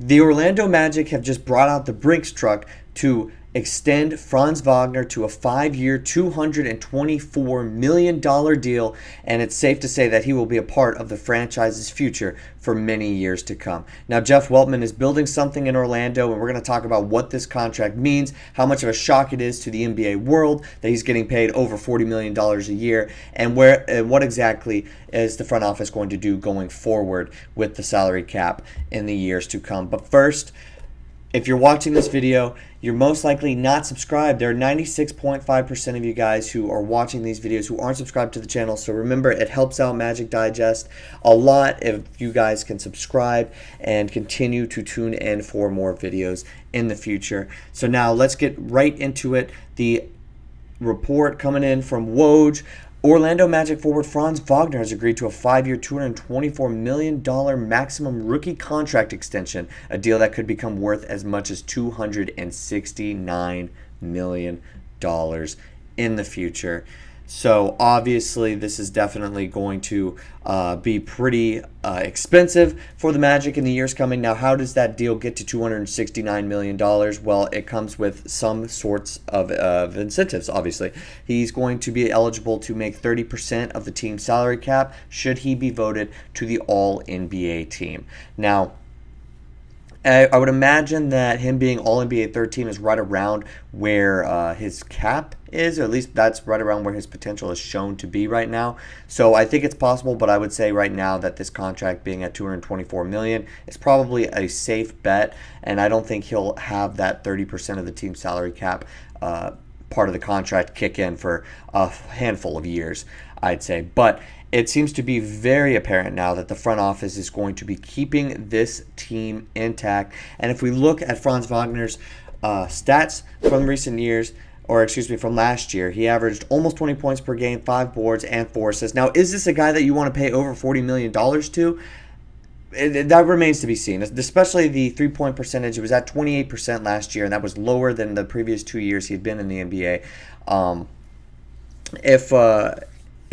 The Orlando Magic have just brought out the Brinks truck to extend Franz Wagner to a 5-year, $224 million deal, and it's safe to say that he will be a part of the franchise's future for many years to come. Now, Jeff Weltman is building something in Orlando, and we're going to talk about what this contract means, how much of a shock it is to the NBA world that he's getting paid over $40 million a year, and what exactly is the front office going to do going forward with the salary cap in the years to come. But first, if you're watching this video, you're most likely not subscribed. There are 96.5% of you guys who are watching these videos who aren't subscribed to the channel. So remember, it helps out Magic Digest a lot if you guys can subscribe and continue to tune in for more videos in the future. So now let's get right into it. The report coming in from Woj. Orlando Magic forward Franz Wagner has agreed to a 5-year, $224 million maximum rookie contract extension, a deal that could become worth as much as $269 million in the future. So obviously this is definitely going to be pretty expensive for the Magic in the years coming. Now, how does that deal get to $269 million? Well, it comes with some sorts of incentives, obviously. He's going to be eligible to make 30% of the team's salary cap should he be voted to the All-NBA team. Now, I would imagine that him being All-NBA third team is right around where his cap is, or at least that's right around where his potential is shown to be right now. So I think it's possible, but I would say right now that this contract being at $224 million is probably a safe bet, and I don't think he'll have that 30% of the team salary cap part of the contract kick in for a handful of years, I'd say. But it seems to be very apparent now that the front office is going to be keeping this team intact. And if we look at Franz Wagner's stats from recent years, from last year, he averaged almost 20 points per game, 5 boards, and 4 assists. Now, is this a guy that you want to pay over $40 million to? That remains to be seen, especially the three-point percentage. It was at 28% last year, and that was lower than the previous 2 years he'd been in the NBA.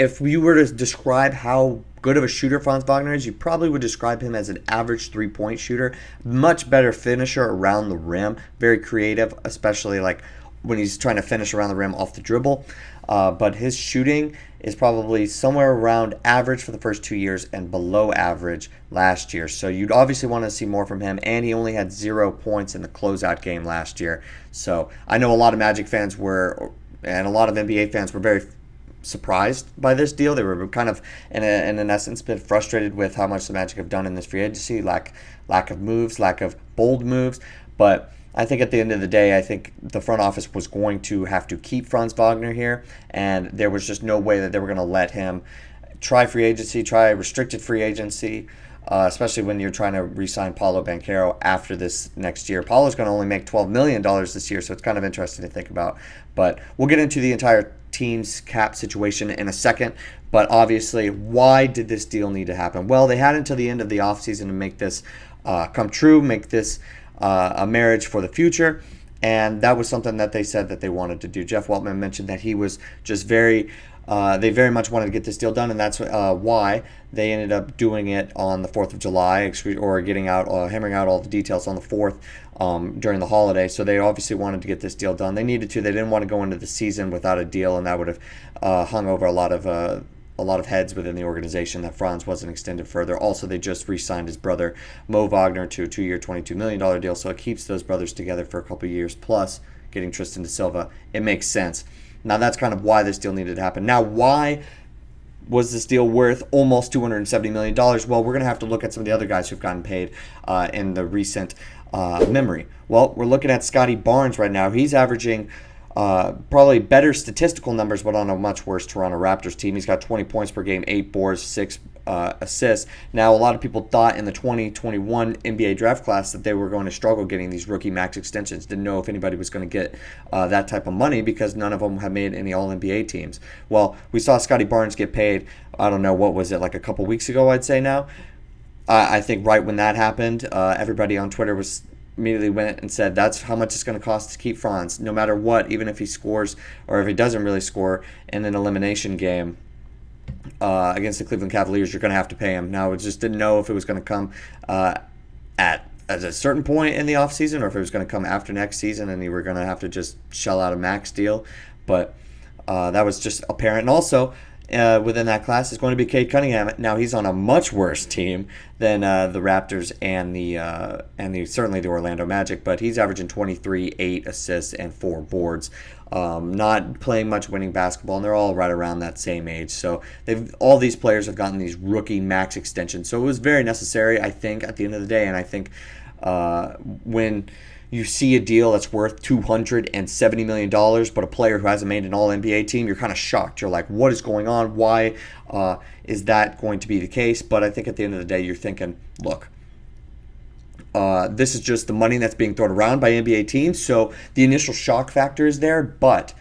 If you were to describe how good of a shooter Franz Wagner is, you probably would describe him as an average three-point shooter. Much better finisher around the rim. Very creative, especially like when he's trying to finish around the rim off the dribble. But his shooting is probably somewhere around average for the first 2 years and below average last year. So you'd obviously want to see more from him. And he only had 0 points in the closeout game last year. So I know a lot of Magic fans were, and a lot of NBA fans were very surprised by this deal. They were kind of, in essence, been frustrated with how much the Magic have done in this free agency, lack of moves, lack of bold moves. But I think at the end of the day, I think the front office was going to have to keep Franz Wagner here, and there was just no way that they were going to let him try restricted free agency, especially when you're trying to re-sign Paolo Banchero after this next year. Paolo's going to only make $12 million this year, so it's kind of interesting to think about. But we'll get into the entire team's cap situation in a second. But obviously, why did this deal need to happen? Well, they had until the end of the offseason to make this come true, make this a marriage for the future, and that was something that they said that they wanted to do. Jeff Weltman mentioned that he was just they very much wanted to get this deal done, and that's why they ended up doing it on the 4th of July, or hammering out all the details on the 4th during the holiday. So they obviously wanted to get this deal done. They needed to. They didn't want to go into the season without a deal, and that would have hung over a lot of heads within the organization that Franz wasn't extended further. Also, they just re-signed his brother, Mo Wagner, to a 2-year, $22 million deal, so it keeps those brothers together for a couple of years, plus getting Tristan da Silva. It makes sense. Now, that's kind of why this deal needed to happen. Now, why was this deal worth almost $270 million? Well, we're going to have to look at some of the other guys who've gotten paid in the recent memory. Well, we're looking at Scotty Barnes right now. He's averaging probably better statistical numbers, but on a much worse Toronto Raptors team. He's got 20 points per game, 8 boards, 6 assists. Now, a lot of people thought in the 2021 NBA draft class that they were going to struggle getting these rookie max extensions. Didn't know if anybody was going to get that type of money because none of them have made any All-NBA teams. Well, we saw Scotty Barnes get paid, I don't know, what was it, like a couple weeks ago, I'd say now. I think right when that happened, everybody on Twitter immediately went and said that's how much it's going to cost to keep Franz, no matter what, even if he scores or if he doesn't really score in an elimination game against the Cleveland Cavaliers, you're going to have to pay him. Now, we just didn't know if it was going to come at at a certain point in the offseason, or if it was going to come after next season and you were going to have to just shell out a max deal. But that was just apparent. And also, within that class is going to be Cade Cunningham. Now he's on a much worse team than the Raptors and the certainly the Orlando Magic, but he's averaging 23, 8 assists, and 4 boards. Not playing much winning basketball, and they're all right around that same age. So all these players have gotten these rookie max extensions. So it was very necessary, I think, at the end of the day. And I think when you see a deal that's worth $270 million, but a player who hasn't made an All-NBA team, you're kind of shocked. You're like, what is going on? Why is that going to be the case? But I think at the end of the day, you're thinking, look, this is just the money that's being thrown around by NBA teams, so the initial shock factor is there, but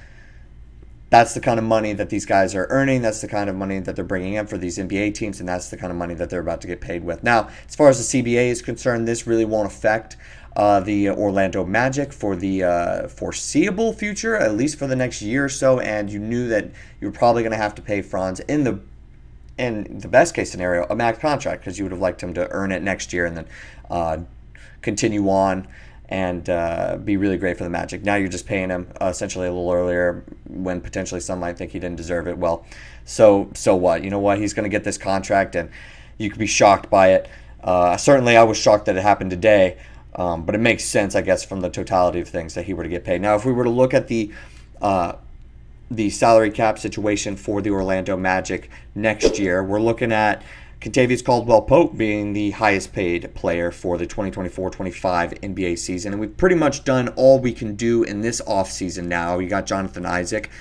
that's the kind of money that these guys are earning. That's the kind of money that they're bringing in for these NBA teams, and that's the kind of money that they're about to get paid with. Now, as far as the CBA is concerned, this really won't affect the Orlando Magic for the foreseeable future, at least for the next year or so, and you knew that you were probably going to have to pay Franz in the best case scenario, a max contract, because you would have liked him to earn it next year and then continue on and be really great for the Magic. Now you're just paying him essentially a little earlier when potentially some might think he didn't deserve it. Well, so what? You know what? He's going to get this contract, and you could be shocked by it. Certainly I was shocked that it happened today, but it makes sense, I guess, from the totality of things that he were to get paid. Now, if we were to look at the salary cap situation for the Orlando Magic next year, we're looking at Kentavious Caldwell-Pope being the highest paid player for the 2024-25 NBA season. And we've pretty much done all we can do in this offseason now. You got Jonathan Isaac,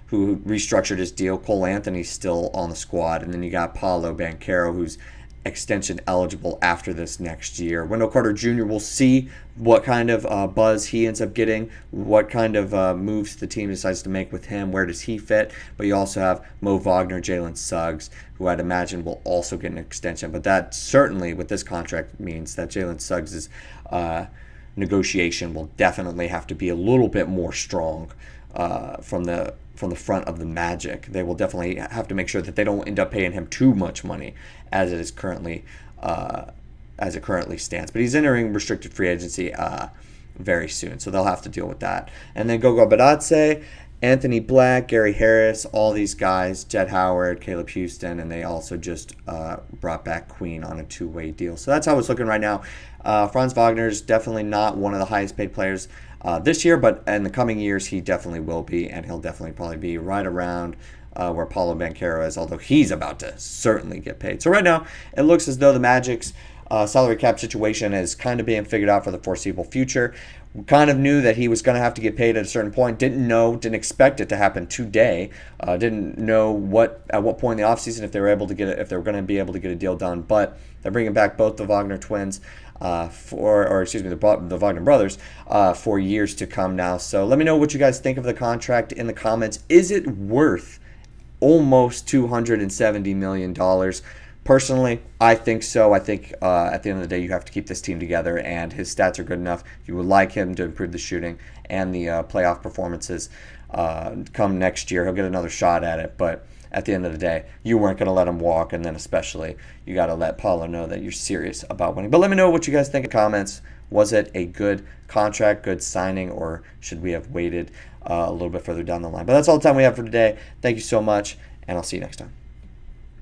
who restructured his deal. Cole Anthony's still on the squad. And then you got Paolo Banchero, who's extension eligible after this next year. Wendell Carter Jr. will see what kind of buzz he ends up getting, what kind of moves the team decides to make with him, where does he fit. But you also have Mo Wagner, Jalen Suggs, who I'd imagine will also get an extension. But that certainly, with this contract, means that Jalen Suggs' negotiation will definitely have to be a little bit more strong from the front of the Magic. They will definitely have to make sure that they don't end up paying him too much money as it is currently stands. But he's entering restricted free agency very soon, so they'll have to deal with that. And then Gogo Badatse, Anthony Black, Gary Harris, all these guys, Jett Howard, Caleb Houston, and they also just brought back Queen on a 2-way deal. So that's how it's looking right now. Franz Wagner is definitely not one of the highest paid players this year, but in the coming years he definitely will be, and he'll definitely probably be right around where Paolo Banchero is, although he's about to certainly get paid. So right now it looks as though the Magic's salary cap situation is kind of being figured out for the foreseeable future. We kind of knew that he was going to have to get paid at a certain point. Didn't expect it to happen today. Didn't know at what point in the offseason if they were going to be able to get a deal done. But they're bringing back both the Wagner twins the Wagner brothers for years to come now. So let me know what you guys think of the contract in the comments. Is it worth almost $270 million? Personally, I think so. I think at the end of the day, you have to keep this team together, and his stats are good enough. You would like him to improve the shooting and the playoff performances come next year. He'll get another shot at it, but at the end of the day, you weren't going to let him walk, and then especially you got to let Paulo know that you're serious about winning. But let me know what you guys think in the comments. Was it a good contract, good signing, or should we have waited a little bit further down the line? But that's all the time we have for today. Thank you so much, and I'll see you next time.